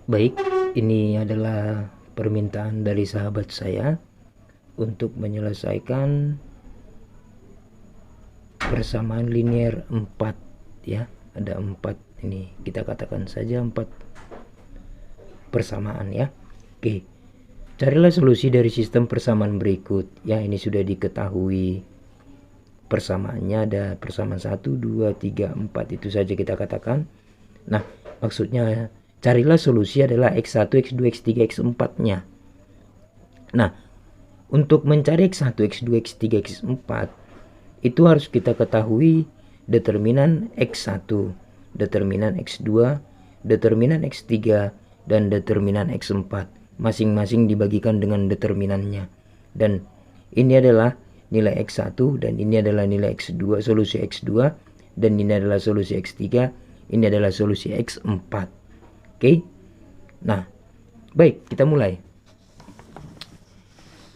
Baik, ini adalah permintaan dari sahabat saya untuk menyelesaikan persamaan linear 4 ya. Ada 4 ini, kita katakan saja 4 persamaan ya. Oke. Carilah solusi dari sistem persamaan berikut. Ya, ini sudah diketahui. Persamaannya ada persamaan 1, 2, 3, 4 itu saja kita katakan. Nah, maksudnya carilah solusi adalah X1, X2, X3, X4-nya. Nah, untuk mencari X1, X2, X3, X4 itu harus kita ketahui determinan X1, determinan X2, determinan X3, dan determinan X4. Masing-masing dibagikan dengan determinannya. Dan ini adalah nilai X1 dan ini adalah nilai X2, solusi X2, dan ini adalah solusi X3, ini adalah solusi X4. Oke. Nah, baik, kita mulai.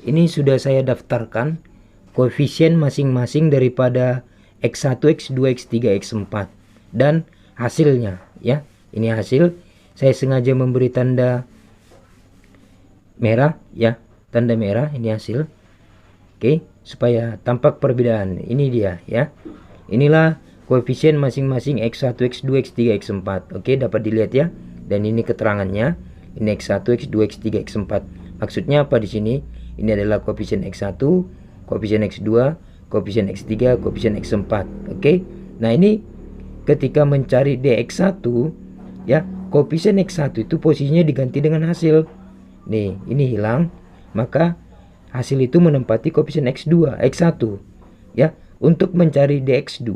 Ini sudah saya daftarkan koefisien masing-masing daripada X1, X2, X3, X4 dan hasilnya ya. Ini hasil. Saya sengaja memberi tanda merah ya, tanda merah, ini hasil. Oke, supaya tampak perbedaan. Ini dia ya. Inilah koefisien masing-masing X1, X2, X3, X4. Oke, dapat dilihat ya. Dan ini keterangannya. Ini X1, X2, X3, X4. Maksudnya apa di sini? Ini adalah koefisien X1, koefisien X2, koefisien X3, koefisien X4. Oke. Nah, ini ketika mencari dx1 ya, koefisien X1 itu posisinya diganti dengan hasil. Nih, ini hilang, maka hasil itu menempati koefisien X2, X1 ya. Untuk mencari dx2,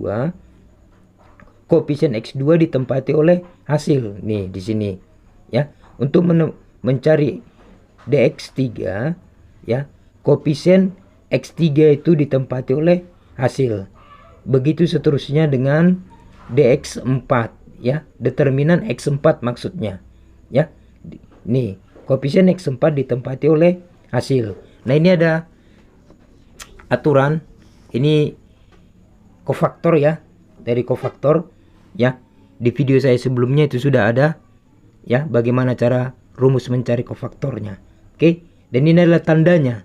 koefisien X2 ditempati oleh hasil nih di sini ya. Untuk mencari dx3 ya, koefisien X3 itu ditempati oleh hasil. Begitu seterusnya dengan dx4 ya, determinan X4 maksudnya ya. Nih, koefisien X4 ditempati oleh hasil. Nah, ini ada aturan, ini kofaktor ya, dari kofaktor ya. Di video saya sebelumnya itu sudah ada ya, bagaimana cara rumus mencari kofaktornya. Oke, dan ini adalah tandanya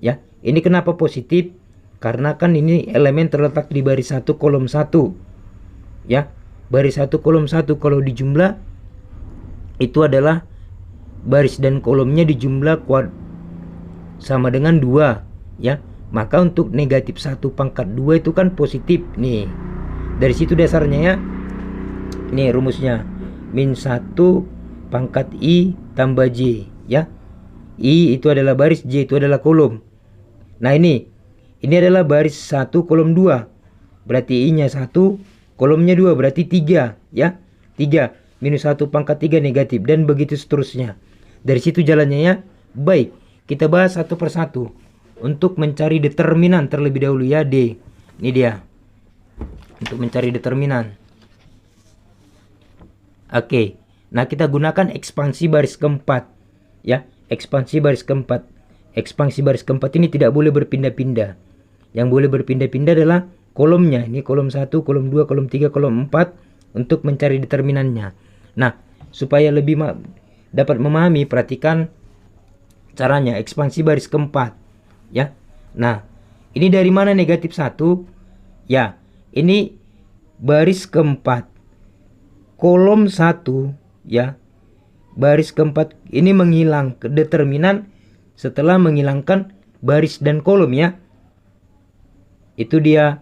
ya. Ini kenapa positif? Karena kan ini elemen terletak di baris 1 kolom 1 ya. Baris 1 kolom 1 kalau dijumlah itu adalah baris dan kolomnya dijumlah sama dengan 2 ya. Maka untuk negatif 1 pangkat 2 itu kan positif nih. Dari situ dasarnya ya. Ini rumusnya. Min 1 pangkat I tambah J ya. I itu adalah baris, J itu adalah kolom. Nah, ini adalah baris 1 kolom 2. Berarti I-nya 1, kolomnya 2, berarti 3 ya. 3 minus 1 pangkat 3 negatif, dan begitu seterusnya. Dari situ jalannya ya. Baik, kita bahas satu persatu untuk mencari determinan terlebih dahulu ya. D. Ini dia. Untuk mencari determinan. Oke. Nah, kita gunakan ekspansi baris keempat ya. Ekspansi baris keempat. Ekspansi baris keempat ini tidak boleh berpindah-pindah. Yang boleh berpindah-pindah adalah kolomnya. Ini kolom 1, kolom 2, kolom 3, kolom 4 untuk mencari determinannya. Nah, supaya lebih dapat memahami, perhatikan caranya ekspansi baris keempat ya. Nah, ini dari mana negatif 1? Ya, ini baris keempat kolom 1 ya. Baris keempat ini menghilang ke determinan setelah menghilangkan baris dan kolom ya. Itu dia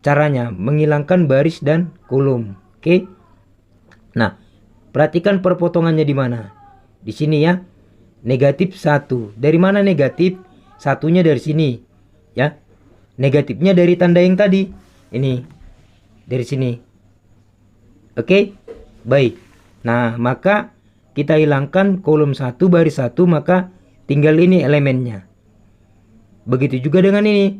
caranya, menghilangkan baris dan kolom. Oke. Nah, perhatikan perpotongannya di mana. Di sini ya. Negatif 1. Dari mana negatif? Satunya dari sini ya. Negatifnya dari tanda yang tadi. Ini dari sini. Oke. Baik. Nah, maka kita hilangkan kolom 1 baris 1, maka tinggal ini elemennya. Begitu juga dengan ini.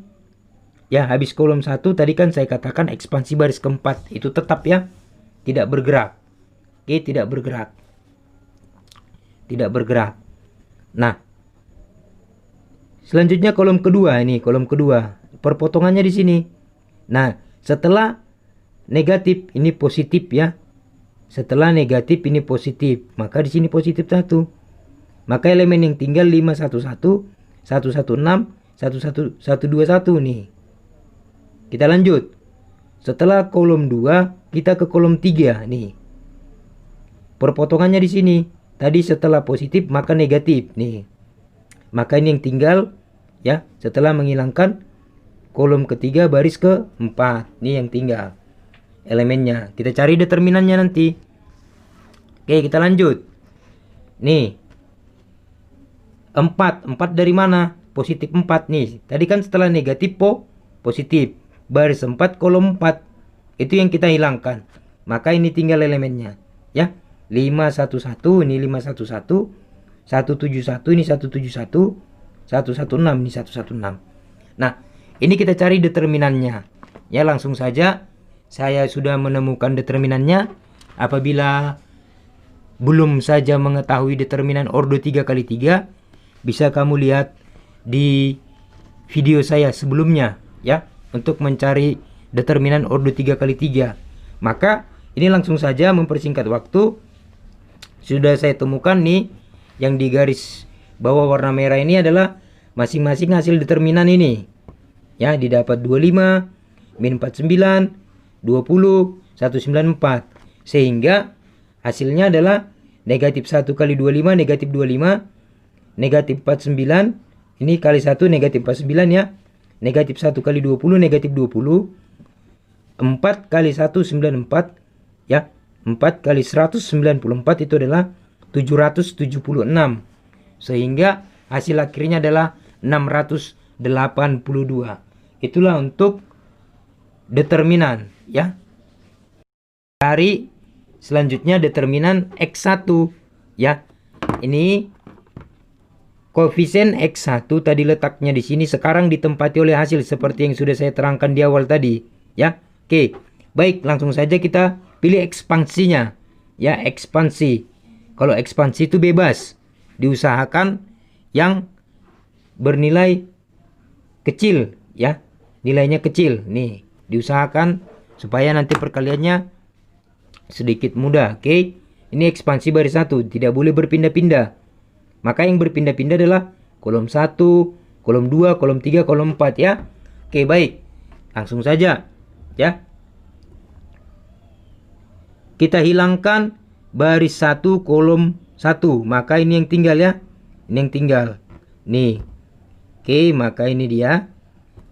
Ya, habis kolom 1 tadi kan saya katakan ekspansi baris keempat itu tetap ya. Tidak bergerak. Oke, tidak bergerak. Tidak bergerak. Nah, selanjutnya kolom kedua, ini kolom kedua. Perpotongannya di sini. Nah, setelah negatif ini positif ya. Setelah negatif ini positif, maka di sini positif 1. Maka elemen yang tinggal 511, 116, 121 nih. Kita lanjut. Setelah kolom 2, kita ke kolom 3 nih. Perpotongannya di sini. Tadi setelah positif maka negatif nih. Maka ini yang tinggal ya, setelah menghilangkan kolom ketiga baris ke-4. Ini yang tinggal elemennya. Kita cari determinannya nanti. Oke, kita lanjut. Nih. 4 dari mana? Positif 4 nih. Tadi kan setelah negatif positif. Baris 4 kolom 4. Itu yang kita hilangkan. Maka ini tinggal elemennya. Ya. 511 ini 511. 171 ini 171. 116 ini 116. Nah, ini kita cari determinannya. Ya, langsung saja. Saya sudah menemukan determinannya. Apabila belum saja mengetahui determinan ordo 3x3, bisa kamu lihat di video saya sebelumnya ya, untuk mencari determinan ordo 3x3. Maka ini langsung saja mempersingkat waktu. Sudah saya temukan nih, yang di garis bawah warna merah ini adalah masing-masing hasil determinan ini. Ya, didapat 25, min 49, 20, 194. Sehingga hasilnya adalah negatif 1 kali 25, negatif 25, negatif 49, ini kali 1 negatif 49 ya. Negatif 1 kali 20, negatif 20. 4 kali 1, 94 ya. 4 kali 194 itu adalah 776. Sehingga hasil akhirnya adalah 682. Itulah untuk determinan ya. Cari selanjutnya determinan X1 ya. Ini koefisien X1 tadi letaknya di sini, sekarang ditempati oleh hasil seperti yang sudah saya terangkan di awal tadi ya. Oke, baik, langsung saja kita pilih ekspansinya ya. Ekspansi, kalau ekspansi itu bebas, diusahakan yang bernilai kecil ya, nilainya kecil nih, diusahakan supaya nanti perkaliannya sedikit mudah. Oke, ini ekspansi baris 1, tidak boleh berpindah-pindah. Maka yang berpindah-pindah adalah kolom 1, kolom 2, kolom 3, kolom 4 ya. Oke, baik. Langsung saja ya. Kita hilangkan baris 1 kolom 1. Maka ini yang tinggal ya. Ini yang tinggal. Nih. Oke, maka ini dia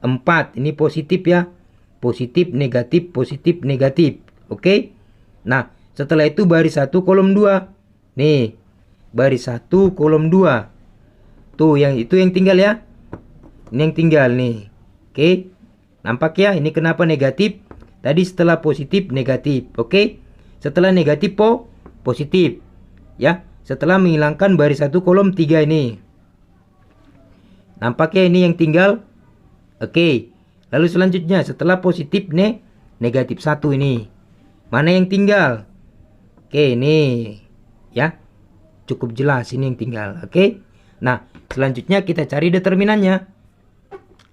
4. Ini positif ya. Positif, negatif, positif, negatif. Oke. Nah, setelah itu baris 1 kolom 2. Nih. Baris 1 kolom 2. Tuh, yang itu yang tinggal ya. Ini yang tinggal nih. Oke. Nampak ya, ini kenapa negatif? Tadi setelah positif negatif. Oke. Setelah negatif positif. Ya. Setelah menghilangkan baris 1 kolom 3 ini. Nampak ya, ini yang tinggal. Oke. Lalu selanjutnya setelah positif nih negatif 1 ini. Mana yang tinggal? Oke, ini ya. Cukup jelas ini yang tinggal. Oke. Nah, selanjutnya kita cari determinannya.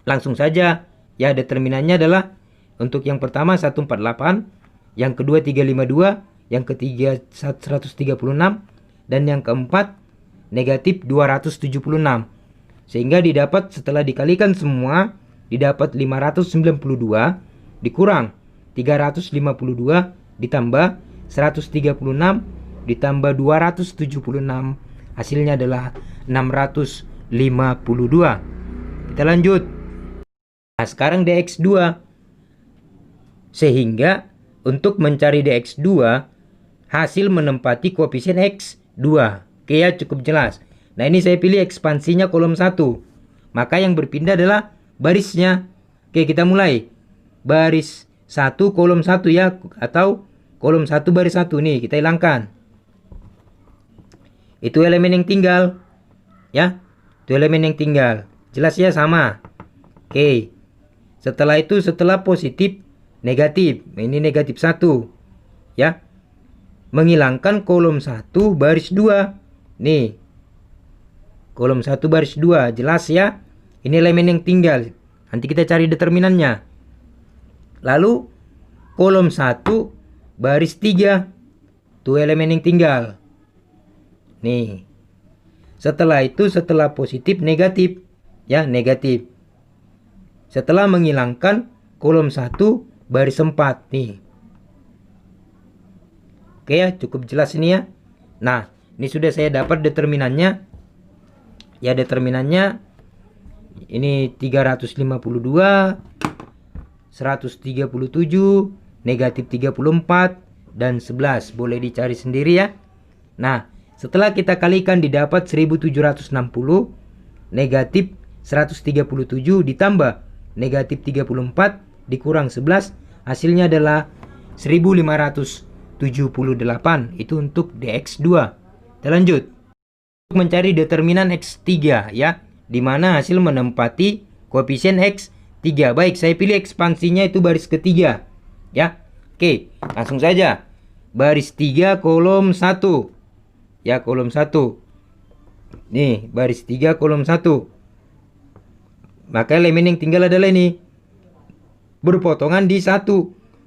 Langsung saja. Ya, determinannya adalah untuk yang pertama 148, yang kedua 352, yang ketiga 136, dan yang keempat negatif 276. Sehingga didapat setelah dikalikan semua, didapat 592 dikurang 352 ditambah 136 ditambah 276, hasilnya adalah 652. Kita lanjut. Nah, sekarang dx2. Sehingga untuk mencari dx2, hasil menempati koefisien x2. Oke ya, cukup jelas. Nah, ini saya pilih ekspansinya kolom 1. Maka yang berpindah adalah barisnya. Oke, kita mulai. Baris 1 kolom 1 ya, atau kolom 1 baris 1 nih, kita hilangkan. Itu elemen yang tinggal. Ya, itu elemen yang tinggal. Jelas ya, sama. Oke. Setelah itu, setelah positif negatif. Ini negatif 1. Ya. Menghilangkan kolom 1 baris 2. Nih. Kolom 1 baris 2. Jelas ya. Ini elemen yang tinggal. Nanti kita cari determinannya. Lalu kolom 1 baris 3. Tuh elemen yang tinggal. Nih. Setelah itu, setelah positif, negatif. Ya, negatif. Setelah menghilangkan kolom 1 baris 4 nih. Oke ya, cukup jelas ini ya. Nah, ini sudah saya dapat determinannya. Ya, determinannya ini 352, 137, negatif 34, dan 11. Boleh dicari sendiri ya. Nah, setelah kita kalikan didapat 1760, negatif 137 ditambah negatif 34 dikurang 11, hasilnya adalah 1578. Itu untuk dx2. Kita lanjut. Untuk mencari determinan x3 ya, dimana hasil menempati koefisien x3. Baik, saya pilih ekspansinya itu baris ketiga ya. Oke, langsung saja. Baris 3 kolom 1. Ya, kolom 1. Nih, baris 3 kolom 1. Maka elemen yang tinggal adalah ini. Berpotongan di 1.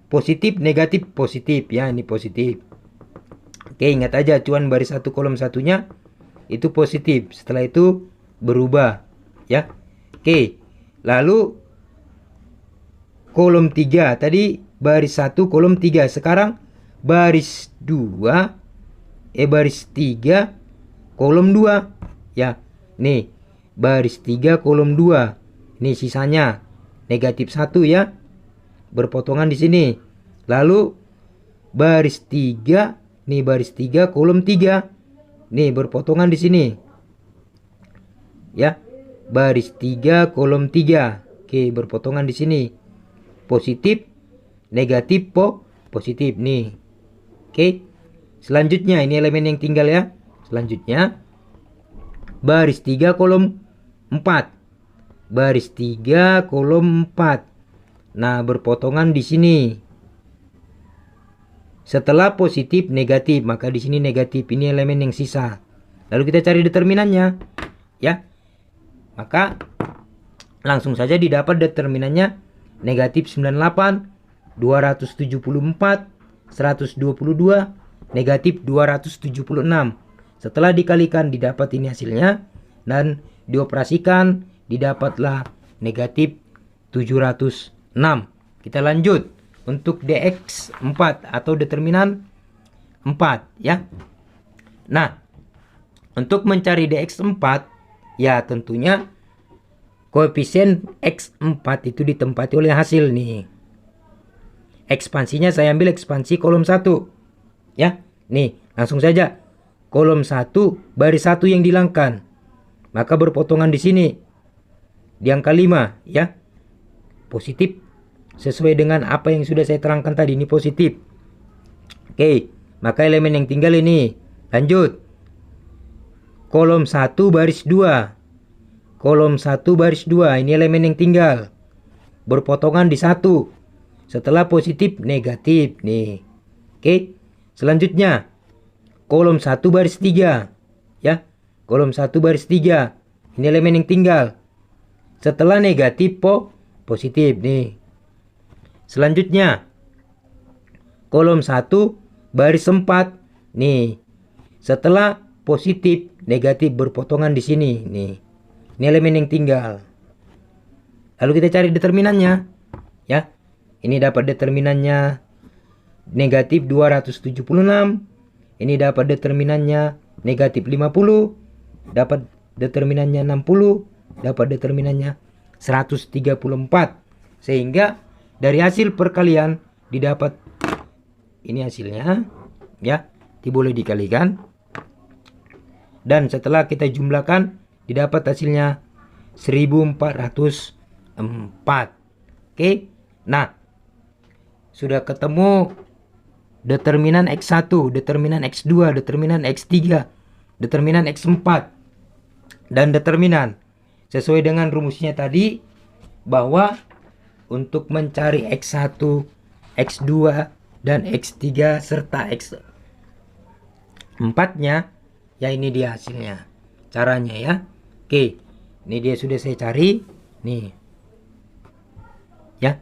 Positif, negatif, positif. Ya, ini positif. Oke, ingat aja acuan baris 1 kolom 1-nya itu positif. Setelah itu berubah. Ya. Oke. Lalu kolom 3. Tadi baris 1 kolom 3. Sekarang baris 2. Baris 3 kolom 2. Ya. Nih. Baris 3 kolom 2. Ini sisanya negatif 1 ya. Berpotongan di sini. Lalu baris 3, nih baris 3 kolom 3. Nih berpotongan di sini. Ya. Baris 3 kolom 3. Oke, berpotongan di sini. Positif, negatif, positif nih. Oke. Selanjutnya ini elemen yang tinggal ya. Selanjutnya baris 3 kolom 4. Baris 3 kolom 4. Nah, berpotongan di sini. Setelah positif, negatif, maka di sini negatif. Ini elemen yang sisa. Lalu kita cari determinannya. Ya. Maka langsung saja didapat determinannya negatif 98, 274, 122, negatif 276. Setelah dikalikan didapat ini hasilnya dan dioperasikan didapatlah negatif 706. Kita lanjut untuk dx4 atau determinan 4 ya. Nah, untuk mencari dx4 ya tentunya koefisien x4 itu ditempati oleh hasil nih. Ekspansinya saya ambil ekspansi kolom 1 ya. Nih, langsung saja. Kolom 1 baris 1 yang dihilangkan. Maka berpotongan di sini. Di angka 5 ya. Positif sesuai dengan apa yang sudah saya terangkan tadi, ini positif. Oke, maka elemen yang tinggal ini. Lanjut. Kolom 1 baris 2. Kolom 1 baris 2, ini elemen yang tinggal. Berpotongan di 1. Setelah positif, negatif nih. Oke. Selanjutnya kolom 1 baris 3 ya. Kolom 1 baris 3. Ini elemen yang tinggal. Setelah negatif, positif nih. Selanjutnya kolom 1 baris 4 nih. Setelah positif, negatif berpotongan di sini nih. Ini elemen yang tinggal. Lalu kita cari determinannya ya. Ini dapat determinannya negatif 276. Ini dapat determinannya negatif 50. Dapat determinannya 60. Dapat determinannya 134. Sehingga dari hasil perkalian didapat ini hasilnya ya. Boleh dikalikan. Dan setelah kita jumlahkan didapat hasilnya 1404. Oke. Nah, sudah ketemu determinan X1, determinan X2, determinan X3, determinan X4, dan determinan. Sesuai dengan rumusnya tadi, bahwa untuk mencari X1, X2, dan X3 serta X4-nya, ya ini dia hasilnya. Caranya ya. Oke, ini dia sudah saya cari. Nih. Ya.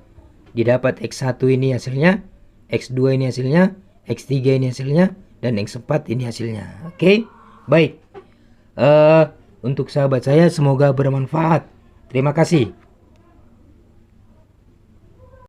Didapat X1 ini hasilnya, X2 ini hasilnya, X3 ini hasilnya, dan X4 ini hasilnya. Oke, baik. Untuk sahabat saya semoga bermanfaat. Terima kasih.